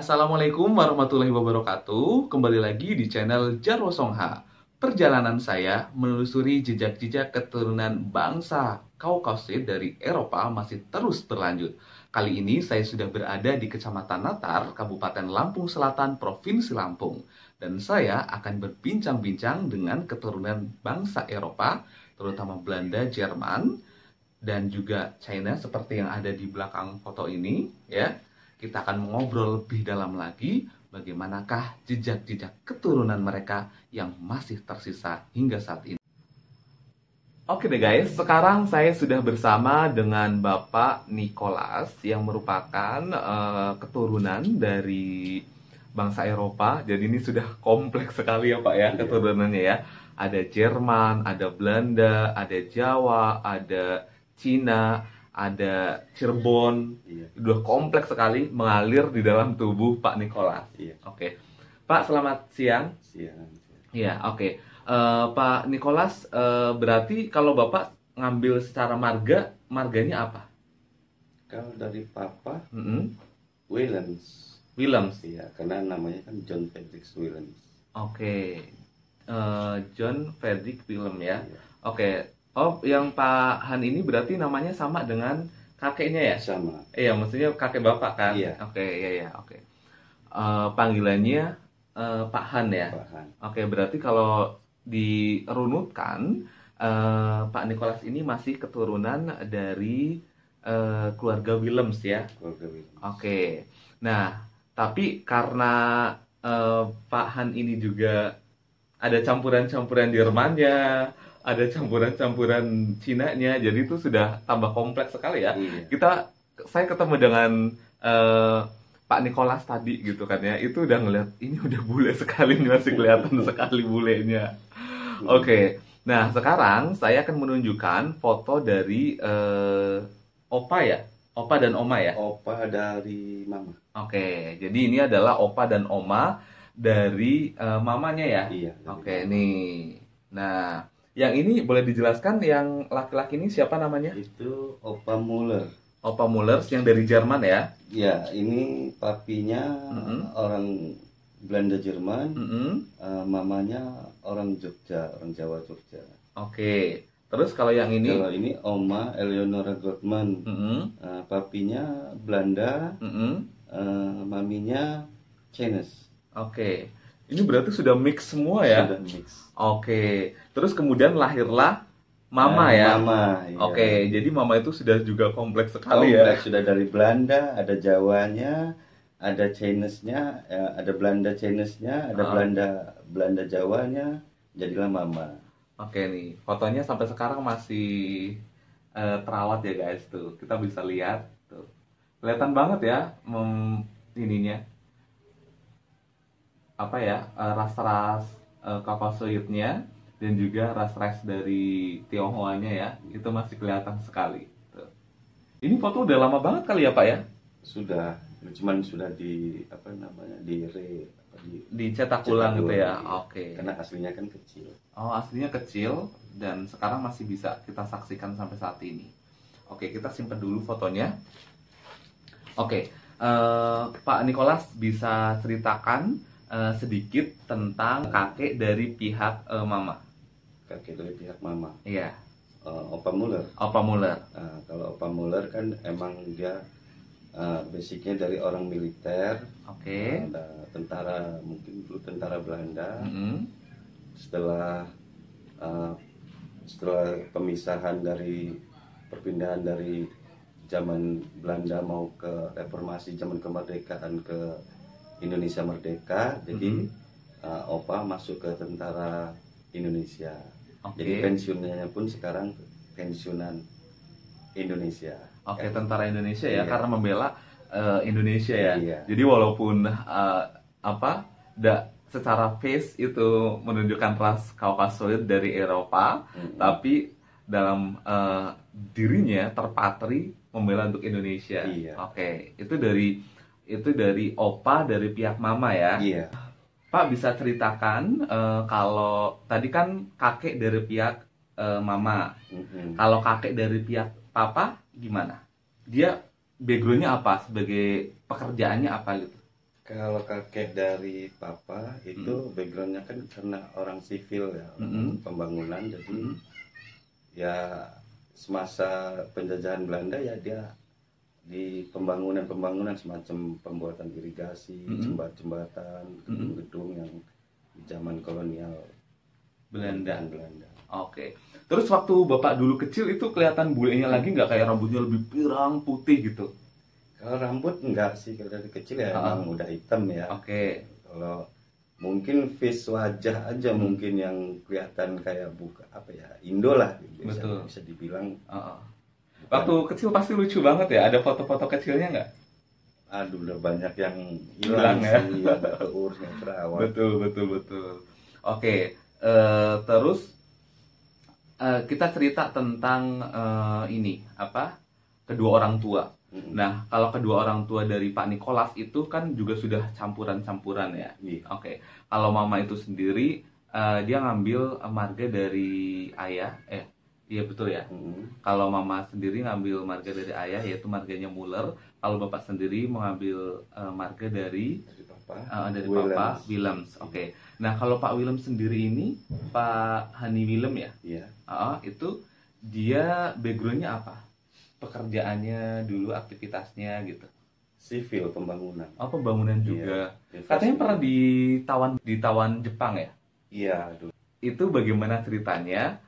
Assalamualaikum warahmatullahi wabarakatuh. Kembali lagi di channel Jarwo Songha. Perjalanan saya menelusuri jejak-jejak keturunan bangsa Kaukasus dari Eropa masih terus berlanjut. Kali ini saya sudah berada di Kecamatan Natar, Kabupaten Lampung Selatan, Provinsi Lampung. Dan saya akan berbincang-bincang dengan keturunan bangsa Eropa, terutama Belanda, Jerman, dan juga China seperti yang ada di belakang foto ini, ya. Kita akan mengobrol lebih dalam lagi bagaimanakah jejak-jejak keturunan mereka yang masih tersisa hingga saat ini. Oke deh guys, sekarang saya sudah bersama dengan Bapak Nicholas yang merupakan keturunan dari bangsa Eropa. Jadi ini sudah kompleks sekali ya Pak ya keturunannya ya. Ada Jerman, ada Belanda, ada Jawa, ada Cina, ada Cirebon. Udah kompleks sekali mengalir di dalam tubuh Pak Nicholas. Oke. Pak, selamat siang. Siang. Iya, oke. Pak Nicholas, berarti kalau Bapak ngambil secara marganya apa? Kalau dari Papa, Mm-mm. Willems. Willems. Iya, karena namanya kan John Frederick Willems. Oke. John Frederick Willem ya. Iya. Oke. Oh, yang Pak Han ini berarti namanya sama dengan kakeknya ya? Sama. Iya, maksudnya kakek Bapak kan? Iya. Oke, iya, oke. Panggilannya Pak Han ya? Pak Han. Oke, berarti kalau dirunutkan, Pak Nicholas ini masih keturunan dari keluarga Willems ya? Keluarga Willems. Oke. Nah, tapi karena Pak Han ini juga ada campuran-campuran Jermannya, ada campuran-campuran Cinanya, jadi itu sudah tambah kompleks sekali ya. Iya. Saya ketemu dengan Pak Nicholas tadi gitu kan ya, itu udah ngeliat ini udah bule sekali nih, masih kelihatan sekali bulenya. Oke, nah sekarang saya akan menunjukkan foto dari opa ya, opa dan oma ya. Opa dari Mama. Oke, jadi ini adalah opa dan oma dari mamanya ya. Iya. Oke, nih. Nah, yang ini boleh dijelaskan yang laki-laki ini siapa namanya? Itu Opa Muller. Opa Mullers yang dari Jerman ya. Ya, ini papinya orang Belanda Jerman, mamanya orang Jogja, orang Jawa Jogja. Oke. Terus kalau yang ini? Kalau ini Oma Eleonora Gottman, papinya Belanda, maminya Chinese. Oke. Ini berarti sudah mix semua ya? Sudah mix. Oke. Terus kemudian lahirlah Mama ya? Mama, iya. Oke, jadi Mama itu sudah juga kompleks sekali ya? Kompleks, sudah dari Belanda, ada Jawanya, ada Chinese-nya, ada Belanda Chinese-nya, ada Belanda Jawanya, jadilah Mama. Oke nih, fotonya sampai sekarang masih terawat ya guys tuh. Kita bisa lihat tuh. Kelihatan banget ya ininya. Apa ya? Ras-ras Kaukasoidnya dan juga ras-ras dari Tionghoanya ya. Itu masih kelihatan sekali tuh. Ini foto udah lama banget kali ya, Pak ya? Sudah, cuman sudah dicetak ulang gitu ya. Iya. Oke. Karena aslinya kan kecil. Oh, aslinya kecil dan sekarang masih bisa kita saksikan sampai saat ini. Oke, kita simpan dulu fotonya. Oke, Pak Nicholas bisa ceritakan sedikit tentang kakek dari pihak Mama. Kakek dari pihak Mama. Iya. Opa Muller. Opa Muller. Kalau Opa Muller kan emang dia basicnya dari orang militer. Oke. Tentara, mungkin dulu tentara Belanda. Setelah perpisahan dari zaman Belanda mau ke reformasi, zaman kemerdekaan ke Indonesia merdeka, jadi Opa masuk ke tentara Indonesia. Jadi pensiunnya pun sekarang pensiunan Indonesia. Oke, tentara Indonesia ya, karena membela Indonesia ya. Iya. Jadi walaupun secara face itu menunjukkan ras Kaukasoid dari Eropa, tapi dalam dirinya terpatri membela untuk Indonesia. Iya. Oke, itu dari opa dari pihak Mama ya. Iya. Pak bisa ceritakan kalau tadi kan kakek dari pihak Mama. Kalau kakek dari pihak Papa gimana? Dia backgroundnya apa? Sebagai pekerjaannya apa gitu? Kalau kakek dari papa itu backgroundnya kan karena orang sipil ya, orang pembangunan, jadi ya semasa penjajahan Belanda ya dia di pembangunan semacam pembuatan irigasi, jembatan, gedung-gedung yang di zaman kolonial Belanda. Belanda. Oke. Terus waktu Bapak dulu kecil itu kelihatan bulenya lagi nggak, kayak rambutnya lebih pirang, putih gitu? Kalau rambut enggak sih, kalau dari kecil ya emang udah hitam ya. Oke. Kalau mungkin face wajah aja mungkin yang kelihatan kayak buka apa ya, Indo lah Betul. bisa dibilang. Waktu kecil pasti lucu banget ya, ada foto-foto kecilnya nggak? Aduh, udah banyak yang Hilang hilang ya. sih, yang nggak keurus, nggak terawat. Betul. Oke, terus kita cerita tentang ini apa? Kedua orang tua. Nah, kalau kedua orang tua dari Pak Nikolas itu kan juga sudah campuran-campuran ya. Iya. Oke. Kalau mama itu sendiri dia ngambil marga dari ayah. Iya betul ya. Kalau mama sendiri ngambil marga dari ayah, yaitu marganya Muller. Kalau bapak sendiri mengambil marga dari papa Willems. Oke. Nah, kalau Pak Willems sendiri ini, Pak Hani Willem ya. Iya. Itu dia backgroundnya apa? Pekerjaannya dulu, aktivitasnya gitu. Sipil, pembangunan. Oh, pembangunan juga. Iya. Katanya pernah ditawan Jepang ya? Iya, dulu. Itu bagaimana ceritanya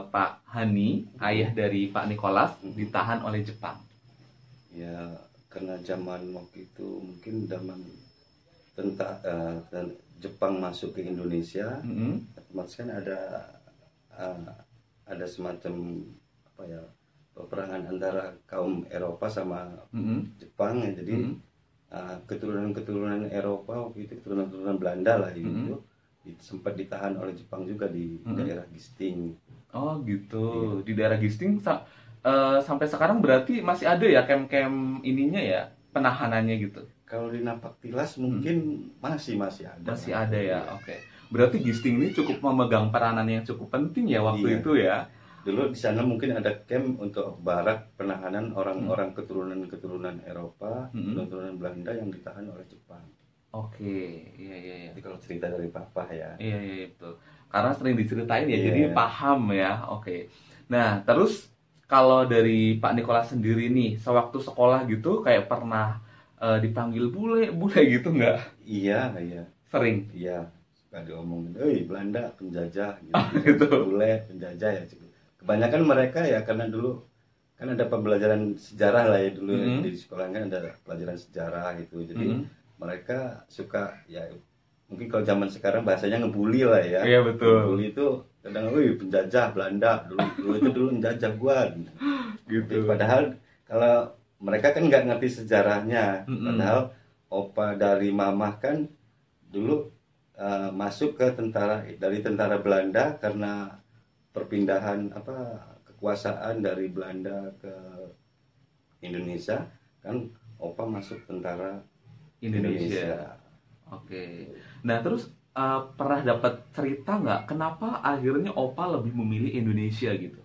Pak Hani, ayah dari Pak Nikolas, ditahan oleh Jepang? Ya, karena zaman waktu itu mungkin zaman Jepang masuk ke Indonesia, otomatis kan ada semacam apa ya, peperangan antara kaum Eropa sama Jepang ya. Jadi keturunan Eropa waktu itu, keturunan Belanda lah itu sempat ditahan oleh Jepang juga di daerah Gisting. Oh gitu. Iya. Di daerah Gisting sampai sekarang berarti masih ada ya kem-kem ininya ya, penahanannya gitu. Kalau di Napak Tilas mungkin masih ada. Masih ada ya. Oke. Berarti Gisting ini cukup memegang peranan yang cukup penting ya waktu itu ya. Dulu di sana mungkin ada camp untuk barak penahanan orang-orang keturunan Eropa, keturunan Belanda yang ditahan oleh Jepang. Oke, iya. Jadi kalau cerita dari papa ya. Iya, betul. Karena sering diceritain ya, Iya. jadi paham ya. Oke. Nah, terus kalau dari Pak Nikolas sendiri nih, sewaktu sekolah gitu kayak pernah dipanggil bule gitu nggak? Iya. Sering? Iya. Suka diomongin, Belanda penjajah Gitu. Bule penjajah ya. Kebanyakan mereka ya karena dulu kan ada pembelajaran sejarah lah ya dulu di sekolah kan ada pelajaran sejarah gitu. Jadi mereka suka ya, mungkin kalau zaman sekarang bahasanya ngebully lah ya. Iya betul. Ngebully itu kadang penjajah Belanda dulu menjajah gua gitu. Padahal kalau mereka kan nggak ngerti sejarahnya. Padahal opa dari mamah kan dulu masuk ke dari tentara Belanda karena perpindahan kekuasaan dari Belanda ke Indonesia, kan opa masuk tentara Indonesia. Oke. Nah, terus pernah dapat cerita nggak kenapa akhirnya opa lebih memilih Indonesia gitu?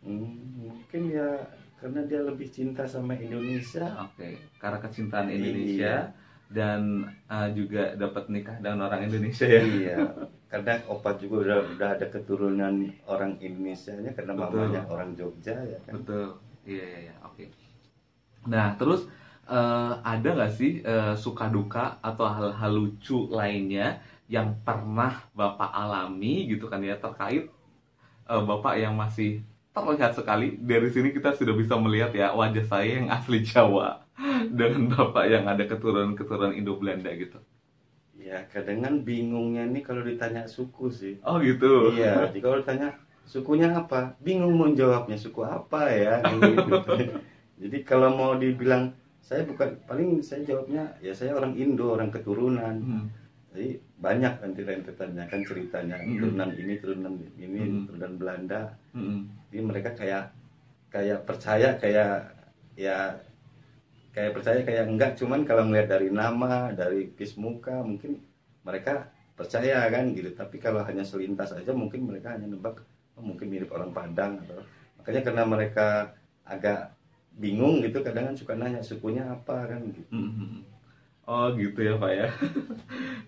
Mungkin ya karena dia lebih cinta sama Indonesia. Oke, karena kecintaan Indonesia. Dan juga dapat nikah dengan orang Indonesia ya. Iya. Karena opa juga udah ada keturunan orang Indonesianya karena mamanya orang Jogja ya kan. Betul. Iya. Oke. Nah, terus ada nggak sih suka duka atau hal-hal lucu lainnya yang pernah Bapak alami gitu kan ya, terkait Bapak yang masih terlihat sekali. Dari sini kita sudah bisa melihat ya wajah saya yang asli Jawa dengan Bapak yang ada keturunan Indo-Belanda gitu. Ya, kadang bingungnya nih kalau ditanya suku sih. Oh gitu. Iya, jadi kalau ditanya sukunya apa, bingung mau jawabnya suku apa ya. Gitu. Jadi kalau mau dibilang saya saya jawabnya ya saya orang Indo, orang keturunan. Jadi banyak nanti rentetannya kan ceritanya turunan ini, turunan Belanda. Jadi mereka kayak percaya kayak percaya kayak enggak, cuman kalau melihat dari nama, dari kis muka mungkin mereka percaya kan gitu. Tapi kalau hanya selintas aja mungkin mereka hanya nebak mungkin mirip orang Padang atau makanya karena mereka agak bingung gitu kadang suka nanya sukunya apa kan gitu. Oh gitu ya Pak ya.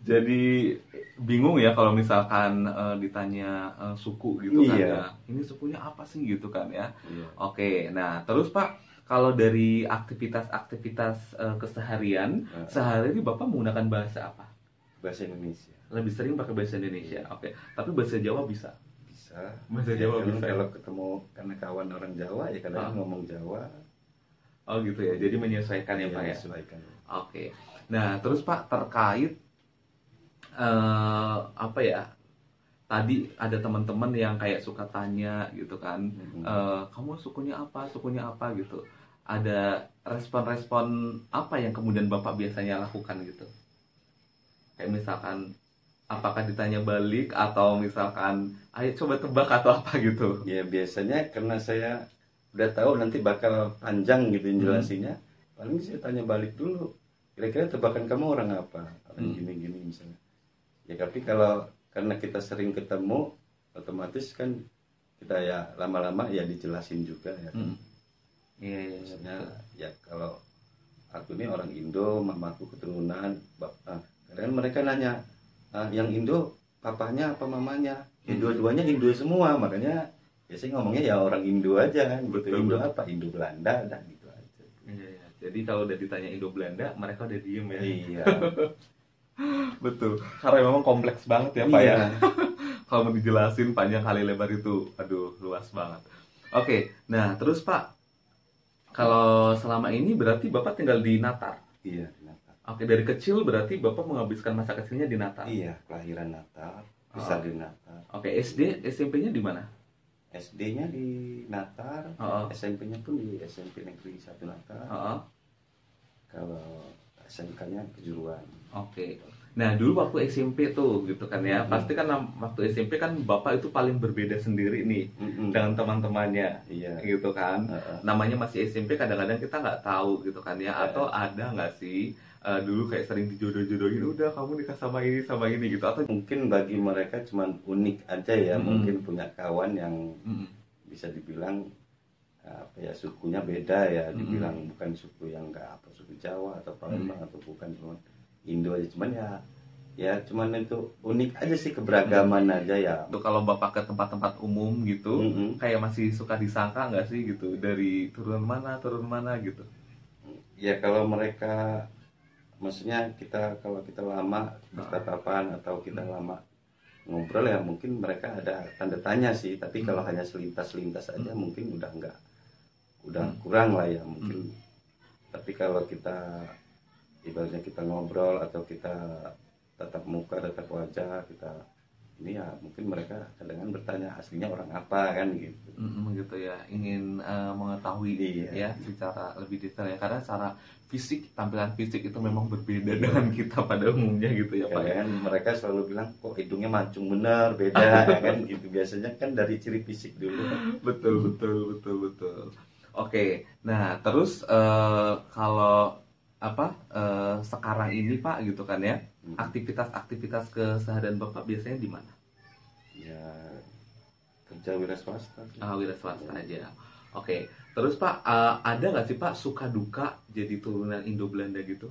Jadi bingung ya kalau misalkan ditanya suku gitu kan Iya. ya. Ini sukunya apa sih gitu kan ya. Iya. Oke, nah terus Pak, kalau dari aktivitas-aktivitas keseharian, Heeh. sehari-hari Bapak menggunakan bahasa apa? Bahasa Indonesia Lebih sering pakai bahasa Indonesia. Oke, tapi bahasa Jawa bisa. bisa. Bahasa Ya, Jawa kan bisa. kalau ketemu karena kawan orang Jawa ya kadang Ah. ngomong Jawa. Oh gitu ya. Jadi menyesuaikan ya Iya, Pak ya. sesuaikan. Oke. Nah, terus Pak terkait apa ya? Tadi ada teman-teman yang kayak suka tanya gitu kan, Mhm. kamu sukunya apa? Sukunya apa gitu. Ada respon-respon apa yang kemudian Bapak biasanya lakukan gitu? Kayak misalkan apakah ditanya balik atau misalkan ayo coba tebak atau apa gitu. Ya biasanya karena saya udah tahu nanti bakal panjang gitu jelasinnya, paling saya tanya balik dulu. Kira-kira tebakan kamu orang apa? Orang gini-gini misalnya. Ya tapi kalau karena kita sering ketemu, otomatis kan kita ya lama-lama ya dijelasin juga ya. Kan? Iya, iya, Misalnya betul. ya kalau aku ini orang Indo, mamaku keturunan, kadang mereka nanya, yang Indo papahnya apa mamanya? Ya dua-duanya Indo semua, makanya biasanya ngomongnya ya orang Indo aja kan. Gitu. Betul, Indo betul. apa? Indo Belanda dan gitu aja. Iya, iya. Jadi kalau udah ditanya Indo Belanda, mereka udah diem ya. Iya. Betul. Karena memang kompleks banget ya Pak ya. Iya. Kalau mau dijelasin panjang kali lebar itu, aduh luas banget. Oke, nah terus Pak, kalau selama ini berarti Bapak tinggal di Natar. Iya, Natal. Oke, dari kecil berarti Bapak menghabiskan masa kecilnya di Natar. Iya, kelahiran Natal, besar di Natal. Oke, SD, SMP-nya di mana? SD-nya di Natal, Oh. SMP-nya pun di SMP Negeri 1 Natal. Oh. Kalau SMK-nya kejuruan. Oke. Nah, dulu waktu SMP tuh gitu kan ya. Pasti kan waktu SMP kan Bapak itu paling berbeda sendiri nih dengan teman-temannya. Iya. Gitu kan. Namanya masih SMP, kadang-kadang kita nggak tahu gitu kan ya. Atau ada nggak sih dulu kayak sering dijodoh-jodohin, udah kamu nikah sama ini gitu, atau Mungkin bagi mereka cuman unik aja ya, mungkin punya kawan yang bisa dibilang apa ya, sukunya beda ya, dibilang bukan suku yang enggak apa, suku Jawa atau Palembang atau bukan, cuman Indo aja, cuman ya cuman itu unik aja sih, keberagaman aja ya. tuh kalau Bapak ke tempat-tempat umum gitu, kayak masih suka disangka nggak sih gitu, dari turun mana gitu? Ya kalau mereka, maksudnya kalau kita lama bertatapan atau kita lama ngobrol ya mungkin mereka ada tanda tanya sih, tapi kalau hanya selintas aja mungkin udah kurang lah ya mungkin. Tapi kalau kita ibaratnya kita ngobrol atau kita tatap muka, tatap wajah, kita ini ya mungkin mereka kadang bertanya aslinya orang apa kan gitu. Gitu ya, ingin mengetahui ya secara lebih detail ya, karena secara fisik, tampilan fisik itu memang berbeda dengan kita pada umumnya gitu ya Pak. Kan mereka selalu bilang kok hidungnya mancung bener, beda ya kan gitu, biasanya kan dari ciri fisik dulu. Betul. Oke, nah terus kalau sekarang ini Pak gitu kan ya, aktivitas keseharian Bapak biasanya di mana? Ya kerja wira swasta. Wira swasta aja. Oke, terus Pak ada nggak sih Pak suka duka jadi turunan Indo Belanda gitu?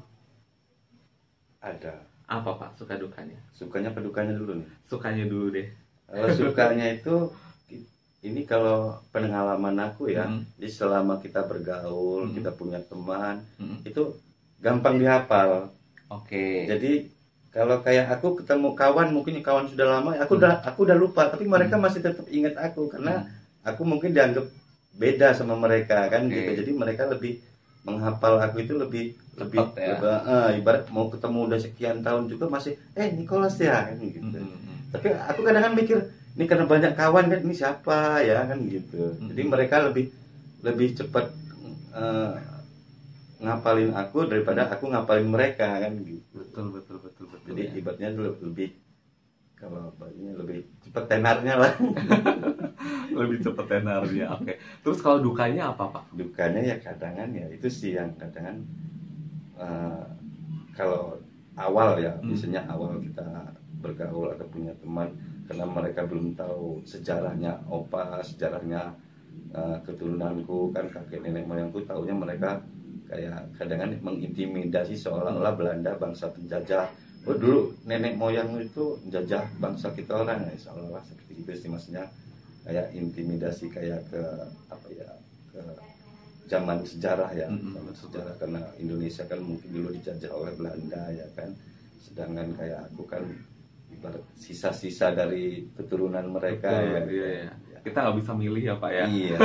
Ada. Apa Pak suka dukanya? Sukanya apa dukanya dulu nih? Sukanya dulu deh. Kalau sukanya itu ini kalau pengalaman aku ya, jadi selama kita bergaul, kita punya teman, itu gampang dihafal. Oke. Jadi kalau kayak aku ketemu kawan, mungkin kawan sudah lama, aku udah lupa, tapi mereka masih tetap ingat aku karena aku mungkin dianggap beda sama mereka kan gitu. Jadi mereka lebih menghafal aku itu lebih ya. Ibarat mau ketemu udah sekian tahun juga masih Nicholas ya kan gitu. Tapi aku kadang-kadang mikir ini karena banyak kawan kan, ini siapa ya kan gitu. Jadi mereka lebih cepat ngapalin aku daripada aku ngapalin mereka kan gitu. Betul. Jadi ibaratnya lebih, kalau baginya lebih cepat tenarnya lah. Lebih cepat tenarnya. Oke. Terus kalau dukanya apa Pak? Dukanya ya kadangan ya itu sih yang kadangan kalau awal ya, biasanya awal kita bergaul atau punya teman, karena mereka belum tahu sejarahnya sejarahnya keturunanku kan, kakek nenek moyangku, taunya mereka kayak kadang mengintimidasi seolah-olah Belanda bangsa penjajah. Oh dulu nenek moyang itu menjajah bangsa kita orang, ya, seolah-olah seperti itu sih, maksudnya kayak intimidasi kayak ke apa ya, ke zaman sejarah ya, zaman sejarah, karena Indonesia kan mungkin dulu dijajah oleh Belanda ya kan, sedangkan kayak aku kan ibarat sisa-sisa dari keturunan mereka. Betul, ya, iya, iya. Kita nggak bisa milih ya Pak ya. Iya.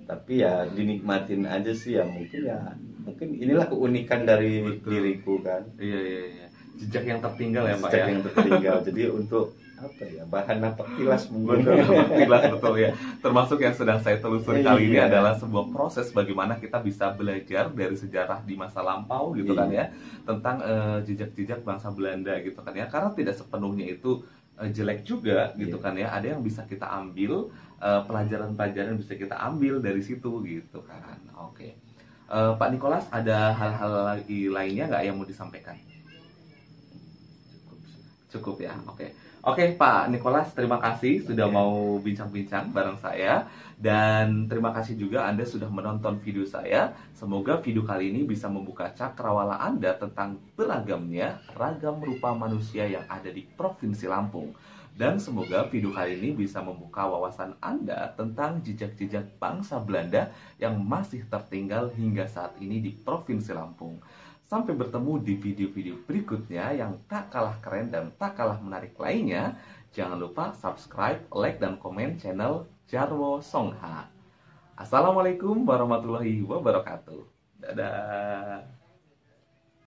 Tapi ya dinikmatin aja sih ya, mungkin inilah keunikan dari diriku kan. Iya, iya, iya. Jejak yang tertinggal ya Pak Jejak ya. yang tertinggal. Jadi untuk apa ya, bahan napak tilas mungkin. Tilas, betul ya. Termasuk yang sedang saya telusuri kali ini Iya. adalah sebuah proses bagaimana kita bisa belajar dari sejarah di masa lampau gitu kan ya, tentang jejak-jejak bangsa Belanda gitu kan ya. Karena tidak sepenuhnya itu jelek juga gitu kan ya. Ada yang bisa kita ambil, pelajaran-pelajaran bisa kita ambil dari situ gitu kan. Oke. Pak Nicholas, ada hal-hal lagi lainnya nggak yang mau disampaikan? Cukup ya, oke. Oke Pak Nicholas, terima kasih sudah mau bincang-bincang bareng saya. Dan terima kasih juga Anda sudah menonton video saya. Semoga video kali ini bisa membuka cakrawala Anda tentang beragamnya ragam rupa manusia yang ada di Provinsi Lampung. Dan semoga video kali ini bisa membuka wawasan Anda tentang jejak-jejak bangsa Belanda yang masih tertinggal hingga saat ini di Provinsi Lampung. Sampai bertemu di video-video berikutnya yang tak kalah keren dan tak kalah menarik lainnya. Jangan lupa subscribe, like, dan komen channel Jarwo Songha. Assalamualaikum warahmatullahi wabarakatuh. Dadah.